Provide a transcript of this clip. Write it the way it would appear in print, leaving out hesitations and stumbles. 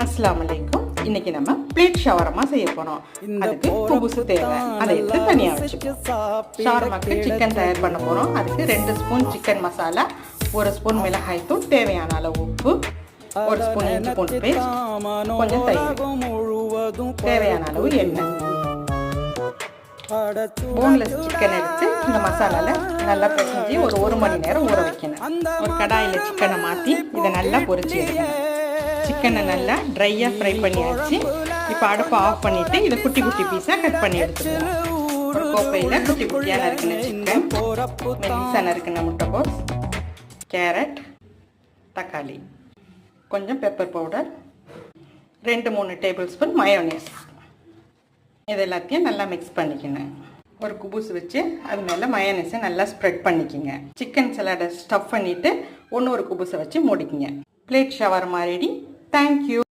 அஸ்ஸலாமு அலைக்கும். இன்னைக்கு நம்ம பிளேட் ஷவர்மா செய்ய போறோம். அதுக்கு குபுஸ் தேவை. அதை எடுத்து தனியா வச்சுக்கோம். ஷவர்மாக்கு சிக்கன் தயார் பண்ண போறோம். அதுக்கு 2 ஸ்பூன் சிக்கன் மசாலா, 1 ஸ்பூன் மிளகாய் தூள், தேவையான அளவு உப்பு, 1 ஸ்பூன் இஞ்சி பூண்டு பேஸ்ட், கொஞ்சம் தயிர், தேவையான அளவு எண்ணெய். போன்லெஸ் சிக்கன் எடுத்து இந்த மசாலால நல்லா பிசைஞ்சு ஒரு 1 மணி நேரம் ஊற வைக்கணும். ஒரு கடாயில் சிக்கனை மாற்றி இதை நல்லா பொரிச்சு எடுக்கணும். சிக்கனை நல்லா ட்ரையாக ஃப்ரை பண்ணியாச்சு. இப்போ அடுப்பை ஆஃப் பண்ணிவிட்டு இதை குட்டி குட்டி பீஸாக கட் பண்ணி எடுத்துக்கலாம். ஒரு கோப்பையில் குட்டி குட்டியாக நறுக்கின சிக்கன், மெலிசாக நறுக்கின முட்டைகோஸ், கேரட், தக்காளி, கொஞ்சம் pepper powder, 2-3 table spoon mayonnaise. இது எல்லாத்தையும் நல்லா மிக்ஸ் பண்ணிக்கணும். ஒரு குபூஸ் வச்சு அது மேலே மயோனீஸை நல்லா ஸ்ப்ரெட் பண்ணிக்கோங்க. சிக்கன் சலாடை ஸ்டஃப் பண்ணிவிட்டு ஒரு குபூஸை வச்சு மூடிக்கிங்க. Plate shawarma ready. தேங்க்யூ.